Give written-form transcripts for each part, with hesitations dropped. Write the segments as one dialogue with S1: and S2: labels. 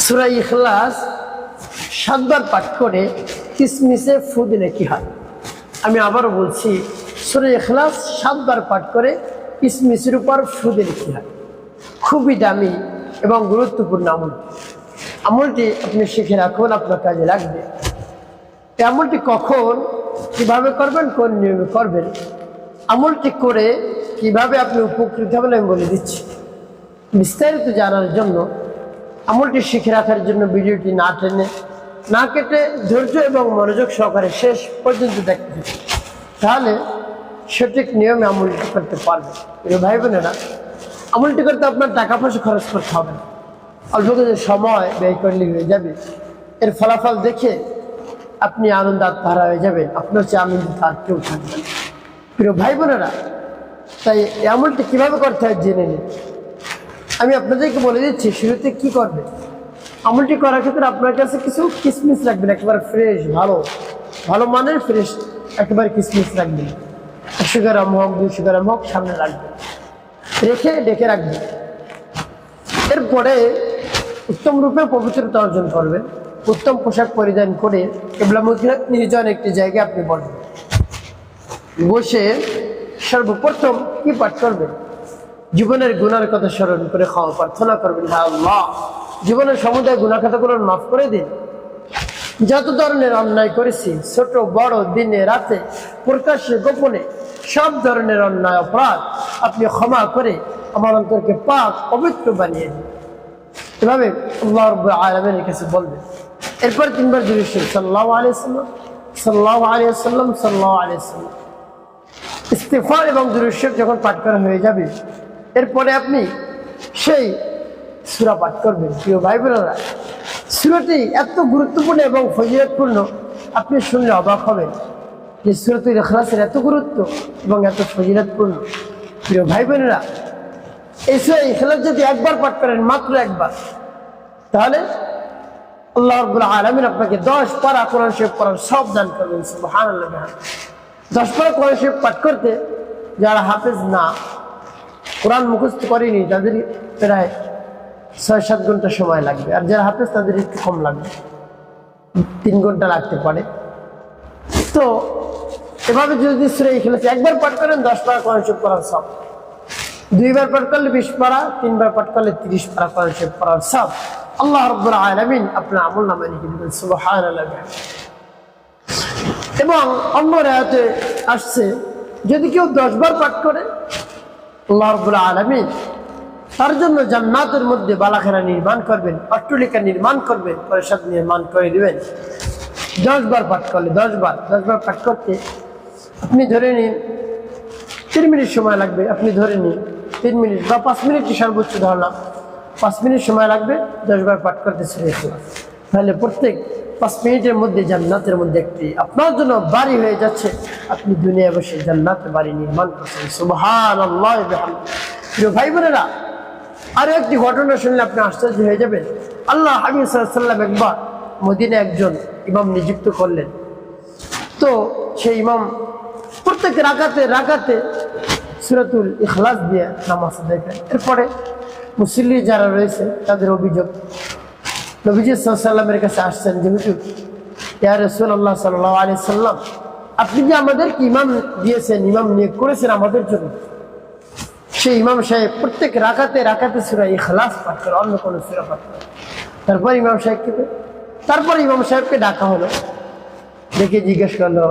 S1: সূরা ইখলাস 7 বার পাঠ করে কিসমিসে ফু দিলে কি হয়? আমি আবারও বলছি, সূরা ইখলাস 7 বার পাঠ করে কিসমিসের উপর ফু দিলে কি হয়? খুবই দামি এবং গুরুত্বপূর্ণ আমল। আমলটি আপনি শিখে রাখুন, আপনার কাজে লাগবে। এই আমলটি কখন কিভাবে করবেন, কোন নিয়মে করবেন, আমলটি করে কিভাবে আপনি উপকৃত হবেন আমি বলে দিচ্ছি। বিস্তারিত জানার জন্য, আমলটি শিখে রাখার জন্য ভিডিওটি না টেনে না কেটে ধৈর্য এবং মনোযোগ সহকারে শেষ পর্যন্ত দেখতে হবে, তাহলে সঠিক নিয়মে আমলটি করতে পারবেন। প্রিয় ভাই বোনেরা, আমলটি করতে আপনার টাকা পয়সা খরচ করতে হবে না, অল্প কিছু সময় ব্যয় করলে হয়ে যাবে। এর ফলাফল দেখে আপনি আনন্দ আত্মহারা হয়ে যাবেন, আপনার চেয়ে আনন্দিত আর কেউ থাকবেন। প্রিয় ভাই বোনেরা, তাই এই আমলটি কীভাবে করতে হয় জেনে নিন। আমি আপনাদেরকে বলে দিচ্ছি শুরুতে কি করবে। আমলটি করার ক্ষেত্রে আপনার কাছে কিছু কিসমিস রাখবেন, একেবারে ফ্রেশ, ভালো মানের ফ্রেশ একেবারে কিসমিস রাখবেন। 100 গ্রাম হোক, 200 গ্রাম হোক, সামনে রাখবেন, রেখে ডেকে রাখবেন। এরপরে উত্তম রূপে পবিত্রতা অর্জন করবেন। উত্তম পোশাক পরিধান করে কিবলামুখী নির্জন একটি জায়গায় আপনি বসবেন। বসে সর্বপ্রথম কি পাঠ করবেন? জীবনের গুনার কথা স্মরণ করে ক্ষমা প্রার্থনা করবেন, হ্যাঁ আল্লাহ, জীবনের সমুদায় গুনাহ খাতাগুলো মাফ করে দিন। যত ধরনের অন্যায় করেছি, ছোট বড়, দিনে রাতে, প্রকাশ্যে গোপনে, সব ধরনের অন্যায় অপরাধ আপনি ক্ষমা করে আমার অন্তরকে পাক পবিত্র বানিয়ে দিন। এভাবে আল্লাহ রাব্বুল আলামিনের কাছে বলবেন। এরপর 3 বার জিকির করবেন, সাল্লাল্লাহু আলাইহি ওয়াসাল্লাম, সাল্লাল্লাহু আলাইহি ওয়াসাল্লাম, সাল্লাল্লাহু আলাইহি ওয়াসাল্লাম। ইস্তিগফার এবং দুরূদ শরীফ যখন পাঠ করা হয়ে যাবে, এরপরে আপনি সেই সূরা পাঠ করবেন। প্রিয় ভাই বোনেরা, সূরাটি এত গুরুত্বপূর্ণ এবং ফজিলতপূর্ণ, আপনি শুনলে অবাক হবেন যে সূরাতুল ইখলাসের এত গুরুত্ব এবং এত ফজিলতপূর্ণ। প্রিয় ভাই বোনেরা, এই সূরা ইখলাস যদি একবার পাঠ করেন, মাত্র একবার, তাহলে আল্লাহ রাব্বুল আলামিন আপনাকে 10 পারা কোরআন শরীফ পড়ার সব দান করবেন। সুবহানাল্লাহ। 10 পারা কোরআন শরীফ পাঠ করতে যারা হাফেজ না, কোরআন মুখস্থ করেনি, তাদের প্রায় 6-7 ঘন্টা সময় লাগবে। আর যারা হাফেজ তাদের একটু কম লাগবে, 3 ঘন্টা লাগতে পারে। তো এভাবে যদি সূরা ইখলাস একবার পাঠ করেন, 10 পারা কোরআন শরীফ পড়ার সব। 2 বার পাঠ করলে 20 পারা, 3 বার পাঠ করলে 30 পারা কোরআন শরীফ পড়ার সব আল্লাহ রাব্বুল আলামিন আপনার আমলনামায় লিখে দিবেন। সুবহানাল্লাহ। এবং অন্য রায়াতে আসছে, যদি কেউ 10 বার পাঠ করে, আল্লাহ রাব্বুল আলামিন তার জন্য জান্নাতের মধ্যে বালাখানা নির্মাণ করবেন, অট্টালিকা নির্মাণ করবেন, প্রাসাদ নির্মাণ করে দিবেন। 10 বার পাঠ করলে, 10 বার পাঠ করতে আপনি ধরে নিন 3 মিনিট সময় লাগবে। আপনি ধরে নিন 3 মিনিট বা 5 মিনিট সর্বোচ্চ ধরলাম, 5 মিনিট সময় লাগবে 10 বার পাঠ করতে সূরা ইখলাস। তাহলে প্রত্যেক 5 মিনিটের মধ্যে জান্নাতের মধ্যে একটি আপনার জন্য বাড়ি হয়ে যাচ্ছে। আপনি দুনিয়ায় বসে জান্নাতের বাড়ি নির্মাণ করছেন। সুবহানাল্লাহ ওয়া বিহামদিহি। প্রিয় ভাই বোনেরা, আরো একটি ঘটনা শুনলে আপনি আশ্চর্য হয়ে যাবেন। আল্লাহ হাবিব সাল্লাল্লাহু আলাইহি ওয়াসাল্লাম একবার মদিনায় একজন ইমাম নিযুক্ত করলেন। তো সেই ইমাম প্রত্যেক রাকাতে সূরাতুল ইখলাস দিয়ে নামাজ আদায় করেন। এরপরে মুসল্লি যারা রয়েছে তাদের অভিযোগ, নবীজি সাল্লাল্লাহু আলাইহি ওয়াসাল্লামের কাছে আসছেন যে, হুজুর, ইয়া রাসূলুল্লাহ সাল্লাল্লাহু আলাইহি ওয়াসাল্লাম, আপনি যে আমাদেরকে ইমাম দিয়েছেন, ইমাম নিয়োগ করেছেন আমাদের জন্য, সেই ইমাম সাহেব প্রত্যেক রাকাতে সূরা ইখলাস পাঠ করে, অন্য কোনো সূরা পাঠ করে। তারপর ইমাম সাহেবকে ডাকা হলো, ডেকে জিজ্ঞেস করলো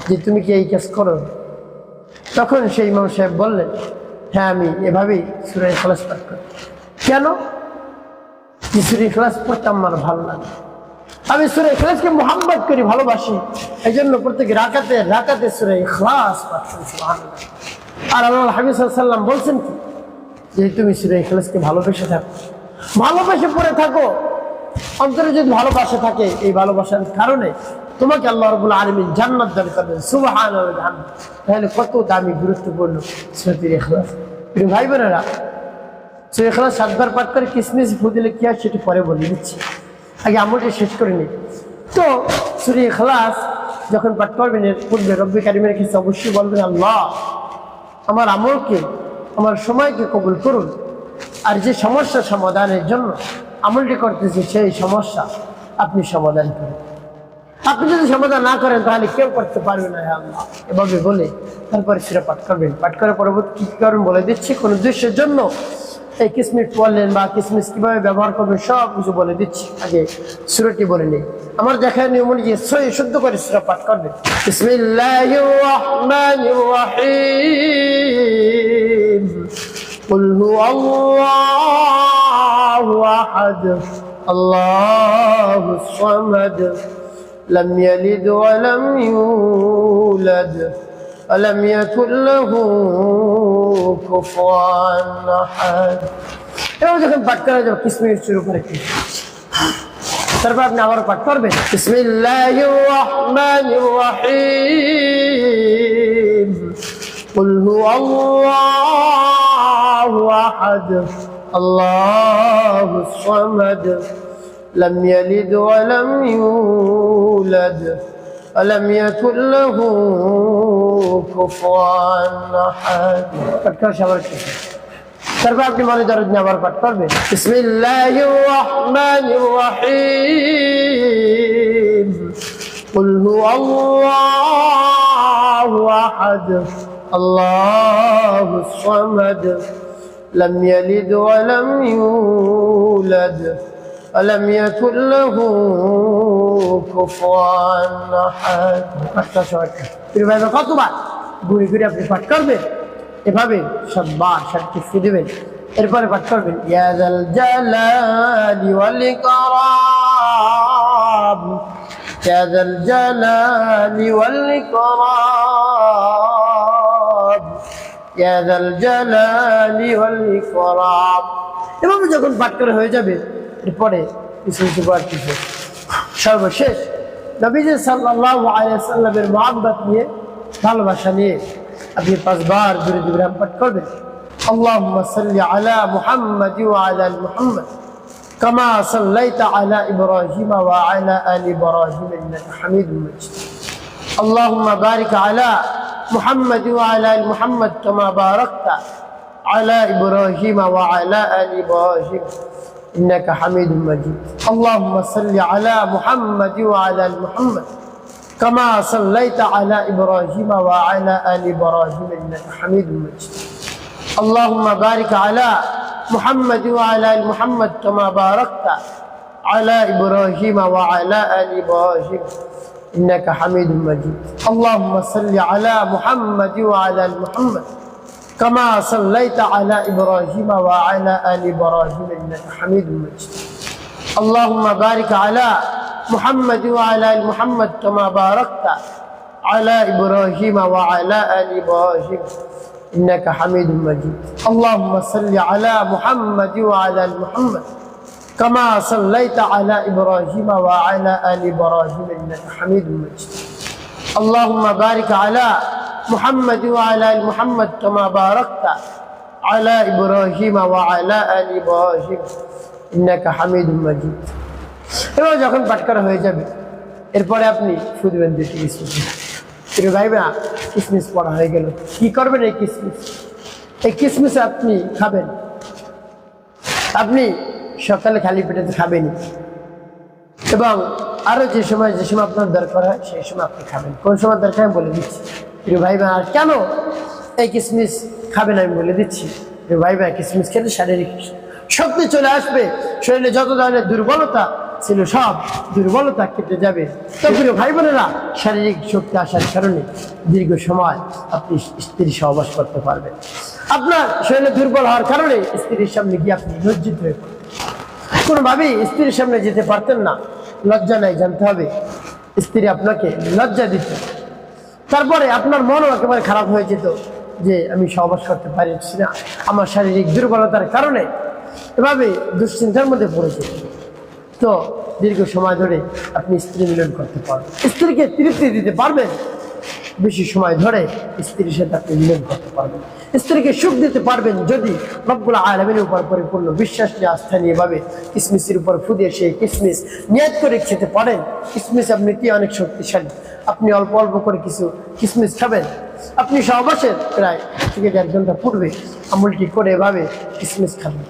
S1: যে, তুমি কি এই কাজ করো? তখন সেই ইমাম সাহেব বললেন, হ্যাঁ, আমি এভাবেই সূরা ইখলাস পাঠ করি। কেন? সূরা ইখলাস পড়তে আমার ভালো লাগে, আমি সূরা ইখলাসকে মুহাব্বত করি, ভালোবাসি, এই জন্য প্রত্যেক রাকাতে সূরা ইখলাস পাঠ করি। সুবহানাল্লাহ। আর আল্লাহ হাবিব সাল্লাল্লাহু আলাইহি ওয়াসাল্লাম বলছেন কি, যে তুমি সূরা ইখলাসকে ভালোবেসে থাকো, ভালোবেসে পড়ে থাকো। অন্তরে যদি ভালোবাসা থাকে, এই ভালোবাসার কারণে তোমাকে আল্লাহ রাব্বুল আলামিন জান্নাত দান করবেন। সুবহানাল্লাহ। তাহলে কত দামি, গুরুত্বপূর্ণ সূরাতুল ইখলাস। প্রিয় ভাই বোনেরা, সূরা ইখলাস 7 বার পাঠ করে কিসমিস ফু দিলে কি হয় সেটি পরে বলে দিচ্ছি, আগে আমলটি শেষ করে নিই। তো সূরা ইখলাস যখন পাঠ করবেন, এর পূর্বে রব্বি কারীমের কাছে অবশ্যই বলবেন, আল্লাহ, আমার আমলকে, আমার সময়কে কবুল করুন, আর যে সমস্যা সমাধানের জন্য আমলটি করতেছি সেই সমস্যা আপনি সমাধান করেন। আপনি যদি সমাধান না করেন তাহলে কেউ করতে পারবে না, হে আল্লাহ এভাবে বলে তারপরে সূরা পাঠ করবেন। পাঠ করার পরবর্তী কি করবেন বলে দিচ্ছি। কোন উদ্দেশ্যের জন্য এই কিসমিস পড়লেন বা কিসমিস কিভাবে ব্যবহার করবেন সব কিছু বলে দিচ্ছি। আগে সূরাটি বলে নেই। আমার দেখার নিয়ম অনুযায়ী শুদ্ধ করে সূরা পাঠ করবেন। বিসমিল্লাহির রাহমানির রাহিম। কুল হুয়াল্লাহু আহাদ আল্লাহুস সামাদ لم يلد ولم يولد ولم يكن له كفوا احد। এবার যখন পাঠ করা যাবে কিসমিস শুরু করে তারপর আপনি আবার পাঠ করবেন বিসমিল্লাহির রাহমানির রাহিম। কুল হুয়াল্লাহু আহাদ আল্লাহুস সামাদ لم يلد ولم يولد ولم يكن له كفوا احد। তারপর আপনি মনে দরদ নিয়ে আবার পাঠ করবেন বিসমিল্লাহির রাহমানির রাহিম। কুল হুয়াল্লাহু আহাদ আল্লাহুস সামাদ لم يلد ولم يولد ولم يكن له كفوا احد। কতবার ঘুরে ঘুরে আপনি পাঠ করবেন এভাবে সববার সাতটি ফু দিবেন। এরপরে পাঠ করবেন ইয়া যাল জালালি ওয়াল ইকরাম ইয়া যাল জালালি ওয়াল ইকরাম ইয়া যাল জালালি ওয়াল ইকরাম। এভাবে যখন পাঠ করা হয়ে যাবে এরপরে কিছু সর্বশেষ নবীজি সাল্লাল্লাহু আলাইহি ওয়াসাল্লামের মুহাব্বত নিয়ে ভালোবাসা নিয়ে আপনি 5 বার জোরে জোরে পাঠ করবেন আল্লাহুম্মা সাল্লি আলা মুহাম্মাদ ওয়া আলা আলি মুহাম্মাদ কামা সাল্লাইতা আলা ইব্রাহিম ওয়া আলা আলি ইব্রাহিম ইন্নাকা হামিদুম মাজিদ। আল্লাহুম্মা বারিক আলা মুহাম্মাদ ওয়া আলা আলি মুহাম্মাদ কামা বারাকতা আলা ইব্রাহিম ওয়া আলা আলি ইব্রাহিম إنك حميد مجيد। اللهم صل على محمد وعلى آل محمد كما صليت على إبراهيم وعلى آل إبراهيم إنك حميد مجيد। اللهم بارك على محمد وعلى آل محمد كما باركت على إبراهيم وعلى آل إبراهيم إنك حميد مجيد। اللهم صل على محمد وعلى آل محمد كما صليت على إبراهيم وعلى آل إبراهيم إنك حميد مجيد। اللهم بارك على محمد وعلى آل محمد كما باركت على إبراهيم وعلى آل إبراهيم إنك حميد مجيد। اللهم صل على محمد وعلى آل محمد كما صليت على إبراهيم وعلى آل إبراهيم إنك حميد مجيد। اللهم بارك على محمد وعلى آل محمد كما باركت على إبراهيم وعلى آل إبراهيم إنك حميد مجيد। এবার যখন পাঠ করা হয়ে যাবে এরপরে আপনি ফু দিবেন দুটি কিসমিস। প্রিয় ভাই বোনেরা কিসমিস পড়া হয়ে গেল। কি করবেন এই কিসমিস? এই কিসমিস আপনি খাবেন। আপনি সকালে খালি পেটে খাবেনই এবং আরও যে সময় আপনার দরকার হয় সেই সময় আপনি খাবেন। কোন সময় দরকার আমি বলে দিচ্ছি। প্রিয় ভাই বোন আর কেন এই কিসমিস খাবেন আমি বলে দিচ্ছি। প্রিয় ভাই বোন কিসমিস খেলে শারীরিক শক্তি চলে আসবে। শরীরে যত ধরনের দুর্বলতা ছিল সব দুর্বলতা কেটে যাবে। তো প্রিয় ভাই বোনেরা শারীরিক শক্তি আসার কারণে দীর্ঘ সময় আপনি স্ত্রীর সহবাস করতে পারবেন। আপনার শরীরে দুর্বল হওয়ার কারণে স্ত্রীর সামনে গিয়ে আপনি লজ্জিত হয়ে পড়বেন। কোনোভাবেই স্ত্রীর সামনে যেতে পারতেন না। লজ্জা নাই, জানতে হবে স্ত্রী আপনাকে লজ্জা দিত। তারপরে আপনার মনও একেবারে খারাপ হয়ে যেত যে আমি সহবাস করতে পারছি না আমার শারীরিক দুর্বলতার কারণে। এভাবে দুশ্চিন্তার মধ্যে পড়ে যেত। তো দীর্ঘ সময় ধরে আপনি স্ত্রী মিলন করতে পারবেন, স্ত্রীকে তৃপ্তি দিতে পারবেন। বেশি সময় ধরে স্ত্রীর সাথে আপনি মিলন করতে পারবেন, স্ত্রীকে সুখ দিতে পারবেন যদি রব্বুল আলামিনের উপর পরিপূর্ণ বিশ্বাস নিয়ে আস্থা নিয়ে ভাবে কিসমিসের উপর ফু দিয়ে সেই কিসমিস নিয়ত করে খেতে পারেন। কিসমিস এমনিতেই অনেক শক্তিশালী। আপনি অল্প অল্প করে কিছু কিসমিস খাবেন। আপনি সহবাসের প্রায় 1 থেকে 1.5 ঘন্টা পূর্বে আমলটি করে এভাবে কিসমিস খাবেন।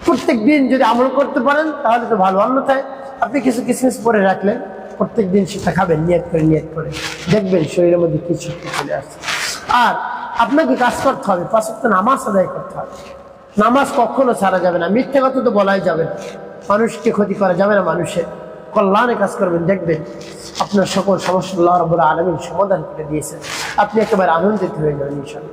S1: প্রত্যেক দিন যদি আমল করতে পারেন তাহলে তো ভালো, অন্যথায় আপনি কিছু কিসমিস পরে রাখলেন, প্রত্যেক দিন সেটা খাবেন নিয়ত করে দেখবেন শরীরের মধ্যে কি শক্তি চলে আসছে। আর আপনাকে কাজ করতে হবে, 5 ওয়াক্ত নামাজ আদায় করতে হবে। নামাজ কখনো ছাড়া যাবে না, মিথ্যে কথা তো বলাই যাবে না, মানুষকে ক্ষতি করা যাবে না, মানুষের কল্যাণে কাজ করবেন, দেখবেন আপনার সকল সমস্যা আল্লাহ রাব্বুল আলামিন সমাধান করে দিয়েছেন, আপনি একেবারে আনন্দিত হয়ে যাবেন ইনশাআল্লাহ।